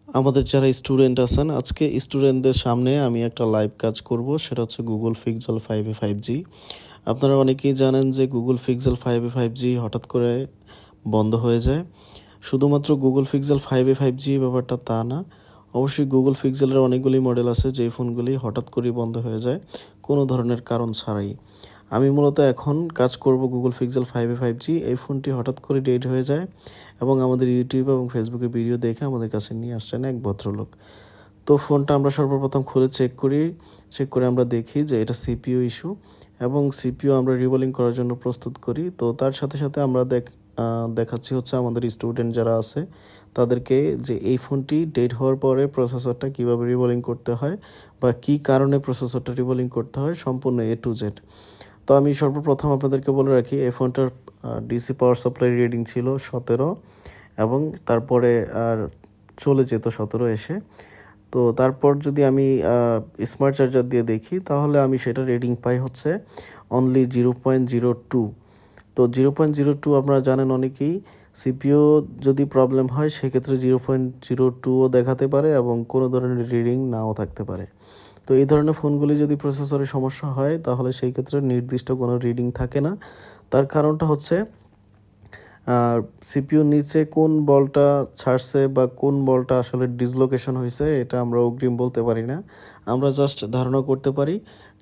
আমাদের যারা স্টুডেন্ট আছেন, আজকে স্টুডেন্টদের সামনে আমি একটা লাইভ কাজ করব, সেটা হচ্ছে গুগল পিক্সেল 5a 5G। আপনারা অনেকেই জানেন যে গুগল পিক্সেল 5a 5G হঠাৎ করে বন্ধ হয়ে যায়। শুধুমাত্র গুগল পিক্সেল 5a 5G ব্যাপারটা তা না, অবশ্যই গুগল পিক্সেলের অনেকগুলি মডেল আছে যেই ফোনগুলি হঠাৎ করেই বন্ধ হয়ে যায় কোনো ধরনের কারণ ছাড়াই। আমি মূলত এখন কাজ করব গুগল পিক্সেল 5a 5G। এই ফোনটি হঠাৎ করে ডেড হয়ে যায় এবং আমাদের ইউটিউব এবং ফেসবুকে ভিডিও দেখে আমাদের কাছে নিয়ে আসছেন এক ভদ্রলোক। তো ফোনটা আমরা সর্বপ্রথম খুলে চেক করে আমরা দেখি যে এটা সিপিইউ ইস্যু, এবং সিপিইউ আমরা রিবোলিং করার জন্য প্রস্তুত করি। তো তার সাথে সাথে আমরা দেখাচ্ছি হচ্ছে আমাদের স্টুডেন্ট যারা আছে তাদেরকে যে এই ফোনটি ডেড হওয়ার পরে প্রসেসরটা কীভাবে রিবোলিং করতে হয় বা কী কারণে প্রসেসরটা রিবোলিং করতে হয়, সম্পূর্ণ A to Z। তো আমি সর্বপ্রথম আপনাদেরকে বলে রাখি, এই ফোনটার ডিসি পাওয়ার সাপ্লাই রিডিং ছিল 17, এবং তারপরে আর চলে যেত 17 এসে। তো তারপর যদি আমি স্মার্ট চার্জার দিয়ে দেখি তাহলে আমি সেটা রিডিং পাই হচ্ছে অনলি 0.02। তো 0.02 আপনারা জানেন অনেকেই, সিপিইউ যদি প্রবলেম হয় সেক্ষেত্রে 0.02ও দেখাতে পারে এবং কোনো ধরনের রিডিং নাও থাকতে পারে। তো এই ধরনের ফোনগুলি যদি প্রসেসরে সমস্যা হয় তাহলে সেই ক্ষেত্রে নির্দিষ্ট কোনো রিডিং থাকে না। তার কারণটা হচ্ছে সিপিইউর নিচে কোন বলটা ছাড়ছে বা কোন বলটা আসলে ডিসলোকেশন হয়েছে এটা আমরা অগ্রিম বলতে পারি না। আমরা জাস্ট ধারণা করতে পারি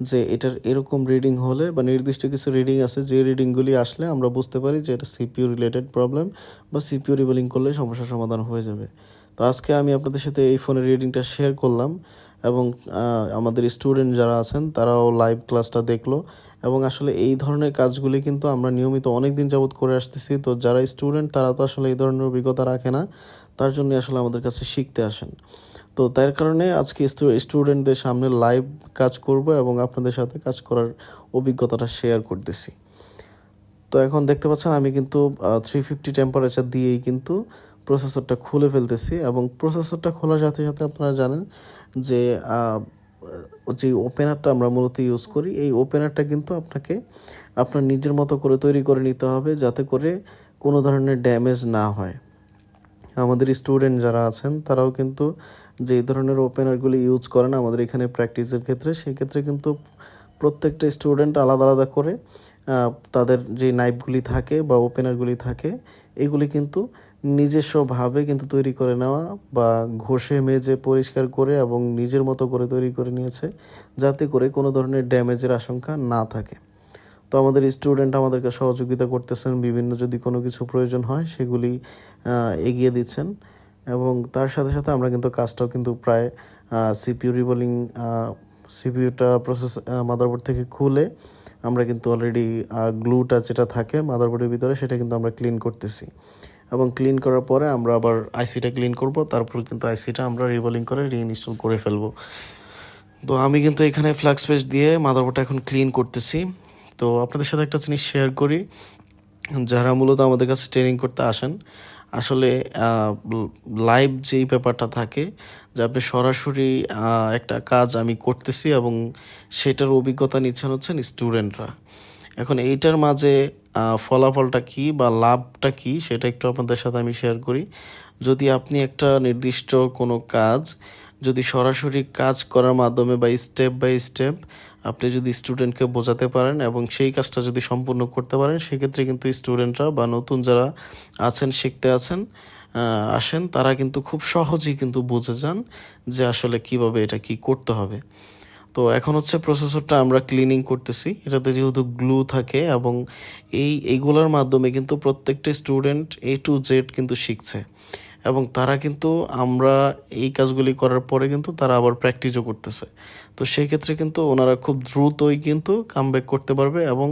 যে এটার এরকম রিডিং হলে বা নির্দিষ্ট কিছু রিডিং আছে, যে রিডিংগুলি আসলে আমরা বুঝতে পারি যে এটা সিপিইউ রিলেটেড প্রবলেম বা সিপিইউ রিবোলিং করলে সমস্যার সমাধান হয়ে যাবে। তো আজকে আমি আপনাদের সাথে এই ফোনের রিডিংটা শেয়ার করলাম, এবং আমাদের স্টুডেন্ট যারা আছেন তারাও লাইভ ক্লাসটা দেখলো, এবং আসলে এই ধরনের কাজগুলি কিন্তু আমরা নিয়মিত অনেক দিন যাবত করে আসতেছি। তো যারা স্টুডেন্ট তারা তো আসলে এই ধরনের অভিজ্ঞতা রাখে না, তার জন্য আসলে আমাদের কাছে শিখতে আসেন। তো তার কারণে আজকে স্টুডেন্টদের সামনে লাইভ কাজ করব এবং আপনাদের সাথে কাজ করার অভিজ্ঞতাটা শেয়ার করতেছি। তো এখন দেখতে পাচ্ছেন আমি কিন্তু 350 টেম্পারেচার দিয়েই কিন্তু প্রসেসরটা খুলে ফেলতেছি, এবং প্রসেসরটা খোলার সাথে সাথে আপনারা জানেন যে যে ওপেনারটা আমরা মূলত ইউজ করি, এই ওপেনারটা কিন্তু আপনাকে আপনার নিজের মতো করে তৈরি করে নিতে হবে যাতে করে কোনো ধরনের ড্যামেজ না হয়। আমাদের স্টুডেন্ট যারা আছেন তারাও কিন্তু যেই ধরনের ওপেনারগুলি ইউজ করেন আমাদের এখানে প্র্যাকটিসের ক্ষেত্রে, সেক্ষেত্রে কিন্তু প্রত্যেকটা স্টুডেন্ট আলাদা আলাদা করে তাদের যে নাইফগুলি থাকে বা ওপেনারগুলি থাকে এগুলি কিন্তু নিজস্বভাবে কিন্তু তৈরি করে নেওয়া বা ঘষে মেজে পরিষ্কার করে এবং নিজের মতো করে তৈরি করে নিয়েছে যাতে করে কোনো ধরনের ড্যামেজের আশঙ্কা না থাকে। তো আমাদের স্টুডেন্ট আমাদেরকে সহযোগিতা করতেছেন, বিভিন্ন যদি কোনো কিছু প্রয়োজন হয় সেগুলি এগিয়ে দিচ্ছেন, এবং তার সাথে সাথে আমরা কিন্তু কাজটাও কিন্তু প্রায় সিপিইউ রিবোলিং, সিপিইউটা প্রসেস মাদারবোর্ড থেকে খুলে আমরা কিন্তু অলরেডি গ্লুটা যেটা থাকে মাদারবোর্ডের ভিতরে সেটা কিন্তু আমরা ক্লিন করতেছি, এবং ক্লিন করার পরে আমরা আবার আইসিটা ক্লিন করব, তারপর কিন্তু আইসিটা আমরা রিবোলিং করে রিইনস্টল করে ফেলবো। তো আমি কিন্তু এখানে ফ্লাক্স পেস্ট দিয়ে মাদারবোর্ডটা এখন ক্লিন করতেছি। তো আপনাদের সাথে একটা জিনিস শেয়ার করি, যারা মূলত আমাদের কাছে ট্রেনিং করতে আসেন, আসলে লাইভ যেই ব্যাপারটা থাকে যে আপনি সরাসরি একটা কাজ আমি করতেছি এবং সেটার অভিজ্ঞতা নিচ্ছেন হচ্ছেন স্টুডেন্টরা। এখন এইটার মাঝে ফলাফলটা কী বা লাভটা কী সেটা একটু আপনাদের সাথে আমি শেয়ার করি। যদি আপনি একটা নির্দিষ্ট কোনো কাজ যদি সরাসরি কাজ করার মাধ্যমে বা স্টেপ বাই স্টেপ আপনি যদি স্টুডেন্টকে বোঝাতে পারেন এবং সেই কাজটা যদি সম্পূর্ণ করতে পারেন, সেক্ষেত্রে কিন্তু স্টুডেন্টরা বা নতুন যারা আছেন শিখতে আসেন তারা কিন্তু খুব সহজেই কিন্তু বুঝে যান যে আসলে কিভাবে এটা কি করতে হবে। তো এখন হচ্ছে প্রসেসরটা আমরা ক্লিনিং করতেছি, এটাতে যেহেতু গ্লু থাকে এবং এইগুলোর মাধ্যমে কিন্তু প্রত্যেকটা স্টুডেন্ট A to Z কিন্তু শিখছে, এবং তারা কিন্তু আমরা এই কাজগুলি করার পরে কিন্তু তারা আবার প্র্যাকটিসও করতেছে। তো সেই ক্ষেত্রে কিন্তু ওনারা খুব দ্রুতই কিন্তু কামব্যাক করতে পারবে এবং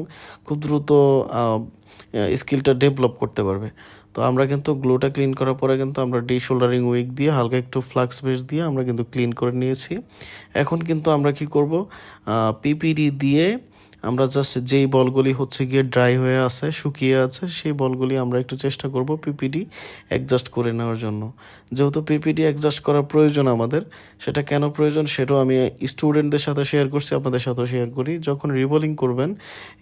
খুব দ্রুত স্কিলটা ডেভেলপ করতে পারবে। তো আমরা কিন্তু গ্লুটা ক্লিন করার পরে কিন্তু আমরা ডিশোল্ডারিং উইক দিয়ে হালকা একটু ফ্লাক্স বেস দিয়ে আমরা কিন্তু ক্লিন করে নিয়েছি। এখন কিন্তু আমরা কি করব, পিপিডি দিয়ে আমরা জাস্ট যেই বলগুলি হচ্ছে গিয়ে ড্রাই হয়ে আছে, শুকিয়ে আছে, সেই বলগুলি আমরা একটু চেষ্টা করব পিপিডি অ্যাডজাস্ট করে নেওয়ার জন্য। যেহেতু পিপিডি অ্যাডজাস্ট করার প্রয়োজন আমাদের, সেটা কেন প্রয়োজন সেটাও আমি স্টুডেন্টদের সাথে শেয়ার করছি, আপনাদের সাথেও শেয়ার করি। যখন রিবোলিং করবেন,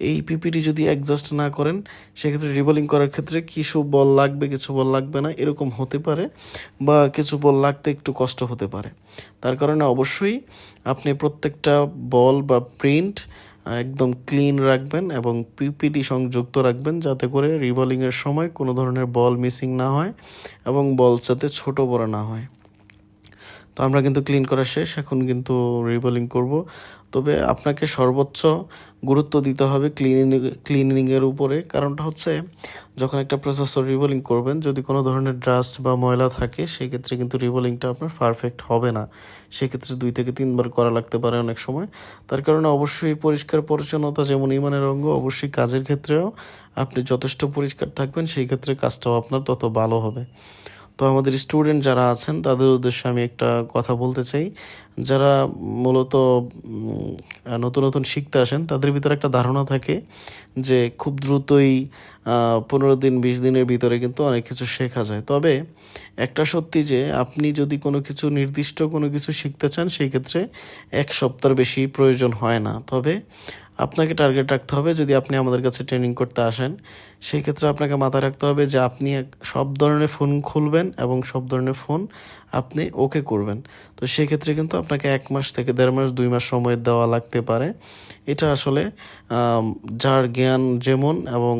এই পিপিডি যদি অ্যাডজাস্ট না করেন, সেক্ষেত্রে রিবোলিং করার ক্ষেত্রে কিছু বল লাগবে, কিছু বল লাগবে না, এরকম হতে পারে, বা কিছু বল লাগতে একটু কষ্ট হতে পারে। তার কারণে অবশ্যই আপনি প্রত্যেকটা বল বা প্রিন্ট একদম ক্লিন রাখবেন এবং পিপিডি সংযুক্ত রাখবেন, যাতে করে রিবোলিংয়ের সময় কোনো ধরনের বল মিসিং না হয় এবং বল যাতে ছোটো বড় না হয়। তো আমরা কিন্তু ক্লিন করা শেষ, এখন কিন্তু রিবোলিং করব। তবে আপনাকে সর্বোচ্চ গুরুত্ব দিতে হবে ক্লিনিংয়ের উপরে। কারণটা হচ্ছে, যখন একটা প্রসেসর রিবোলিং করবেন, যদি কোনো ধরনের ডাস্ট বা ময়লা থাকে, সেই ক্ষেত্রে কিন্তু রিবোলিংটা আপনার পারফেক্ট হবে না। সেক্ষেত্রে 2 থেকে 3 বার করা লাগতে পারে অনেক সময়। তার কারণে অবশ্যই পরিষ্কার পরিচ্ছন্নতা যেমন ঈমানের অঙ্গ, অবশ্যই কাজের ক্ষেত্রেও আপনি যথেষ্ট পরিষ্কার থাকবেন, সেই ক্ষেত্রে কাজটাও আপনার তত ভালো হবে। তো আমাদের স্টুডেন্ট যারা আছেন তাদের উদ্দেশ্যে আমি একটা কথা বলতে চাই। যারা মূলত নতুন নতুন শিখতে আসেন, তাদের ভিতরে একটা ধারণা থাকে যে খুব দ্রুতই 15 দিন 20 দিনের ভিতরে কিন্তু অনেক কিছু শেখা যায়। তবে একটা সত্যি যে আপনি যদি কোনো কিছু নির্দিষ্ট কোনো কিছু শিখতে চান, সেই ক্ষেত্রে 1 সপ্তাহের বেশি প্রয়োজন হয় না। তবে আপনাকে টার্গেট রাখতে হবে, যদি আপনি আমাদের কাছে ট্রেনিং করতে আসেন, সেই ক্ষেত্রে আপনাকে মাথায় রাখতে হবে যে আপনি সব ধরনের ফোন খুলবেন এবং সব ধরনের ফোন আপনি ওকে করবেন। তো সেক্ষেত্রে কিন্তু আপনাকে 1 মাস থেকে 1.5 মাস 2 মাস সময় দেওয়া লাগতে পারে। এটা আসলে যার জ্ঞান যেমন এবং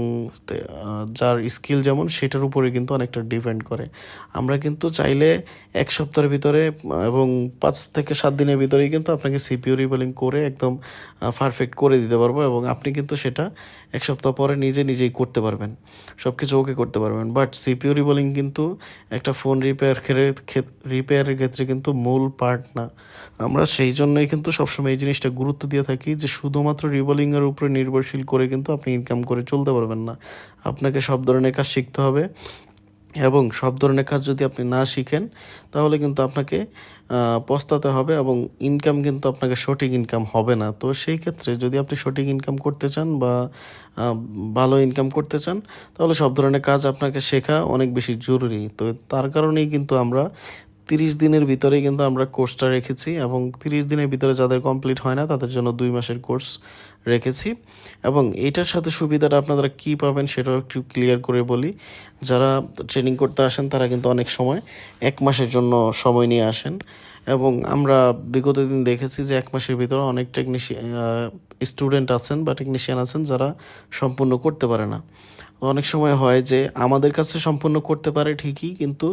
যার স্কিল যেমন, সেটার উপরে কিন্তু অনেকটা ডিপেন্ড করে। আমরা কিন্তু চাইলে 1 সপ্তাহের ভিতরে এবং 5 থেকে 7 দিনের ভিতরেই কিন্তু আপনাকে সিপিইউ রিবোলিং করে একদম পারফেক্ট করে দিতে পারবো, এবং আপনি কিন্তু সেটা 1 সপ্তাহ পরে নিজেই করতে পারবেন, সব কিছু ওকে করতে পারবেন। বাট সিপিইউ রিবোলিং কিন্তু একটা ফোন রিপেয়ারের ক্ষেত্রে কিন্তু মূল পার্ট না। আমরা সেই জন্যই কিন্তু সবসময় এই জিনিসটা গুরুত্ব দিয়ে থাকি যে শুধুমাত্র রিবোলিংয়ের উপরে নির্ভরশীল করে কিন্তু আপনি ইনকাম করে চলতে পারবেন না। আপনাকে সব ধরনের কাজ শিখতে হবে, এবং সব ধরনের কাজ যদি আপনি না শিখেন, তাহলে কিন্তু আপনাকে পস্তাতে হবে, এবং ইনকাম কিন্তু আপনাকে সঠিক ইনকাম হবে না। তো সেই ক্ষেত্রে যদি আপনি সঠিক ইনকাম করতে চান বা ভালো ইনকাম করতে চান, তাহলে সব ধরনের কাজ আপনাকে শেখা অনেক বেশি জরুরি। তো তার কারণেই কিন্তু আমরা 30 দিনের ভিতরেই কিন্তু আমরা কোর্সটা রেখেছি, এবং 30 দিনের ভিতরে যাদের কমপ্লিট হয় না, তাদের জন্য 2 মাসের কোর্স রেখেছি। এবং এইটার সাথে সুবিধাটা আপনারা কী পাবেন সেটাও একটু ক্লিয়ার করে বলি। যারা ট্রেনিং করতে আসেন, তারা কিন্তু অনেক সময় 1 মাসের জন্য সময় নিয়ে আসেন, এবং আমরা বিগত দিন দেখেছি যে 1 মাসের ভিতরে অনেক স্টুডেন্ট আছেন বা টেকনিশিয়ান আছেন যারা সম্পূর্ণ করতে পারে না। অনেক সময় হয় যে আমাদের কাছে সম্পূর্ণ করতে পারে ঠিকই, কিন্তু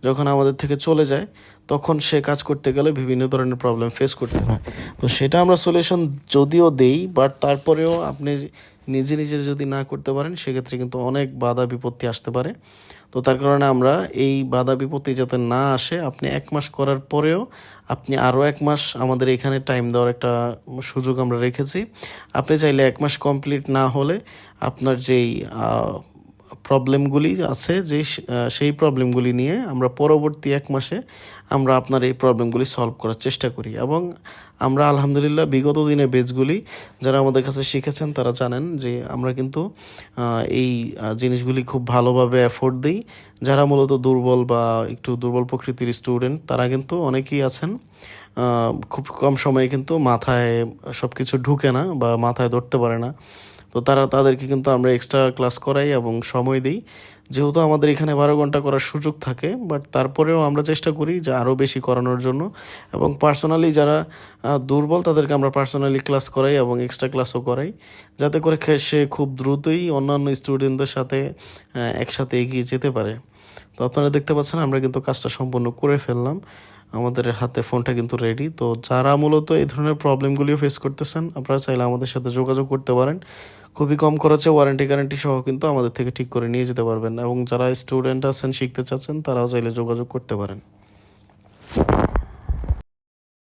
যখন আমাদের থেকে চলে যায়, তখন সে কাজ করতে গেলে বিভিন্ন ধরনের প্রবলেম ফেস করতে হয়। তো সেটা আমরা সলিউশন যদিও দেই, বাট তারপরেও আপনি নিজে যদি না করতে পারেন, সেক্ষেত্রে কিন্তু অনেক বাধা বিপত্তি আসতে পারে। তো তার কারণে আমরা এই বাধা বিপত্তি যাতে না আসে, আপনি 1 মাস করার পরেও আপনি আরও 1 মাস আমাদের এখানে টাইম দেওয়ার একটা সুযোগ আমরা রেখেছি। আপনি চাইলে 1 মাস কমপ্লিট না হলে আপনার যেই প্রবলেমগুলি আছে, সেই প্রবলেমগুলি নিয়ে আমরা পরবর্তী 1 মাসে আমরা আপনার এই প্রবলেমগুলি সলভ করার চেষ্টা করি। এবং আমরা আলহামদুলিল্লাহ বিগত দিনের বেচগুলি যারা আমাদের কাছে শিখেছেন, তারা জানেন যে আমরা কিন্তু এই জিনিসগুলি খুব ভালোভাবে এফোর্ট দিই। যারা মূলত দুর্বল বা একটু দুর্বল প্রকৃতির স্টুডেন্ট, তারা কিন্তু অনেকেই আছেন খুব কম সময়ে কিন্তু মাথায় সব কিছু ঢুকে না বা মাথায় ধরতে পারে না। তো তাদেরকে কিন্তু আমরা এক্সট্রা ক্লাস করাই এবং সময় দিই। যেহেতু আমাদের এখানে 12 ঘন্টা করার সুযোগ থাকে, বাট তারপরেও আমরা চেষ্টা করি যে আরও বেশি করানোর জন্য, এবং পার্সোনালি যারা দুর্বল, তাদেরকে আমরা পার্সোনালি ক্লাস করাই এবং এক্সট্রা ক্লাসও করাই, যাতে করে সে খুব দ্রুতই অন্যান্য স্টুডেন্টদের সাথে একসাথে এগিয়ে যেতে পারে। তো আপনারা দেখতে পাচ্ছেন আমরা কিন্তু কাজটা সম্পূর্ণ করে ফেললাম। আমাদের হাতে ফোনটা কিন্তু রেডি। তো যারা মূলত এই ধরনের প্রবলেমগুলিও ফেস করতেছেন, আপনারা চাইলে আমাদের সাথে যোগাযোগ করতে পারেন। খুবই কম খরচে গ্যারান্টি সহ কিন্তু আমাদের থেকে ঠিক করে নিয়ে যেতে পারবেন, এবং যারা স্টুডেন্ট আছেন, শিখতে চাচ্ছেন, তারাও চাইলে যোগাযোগ করতে পারেন।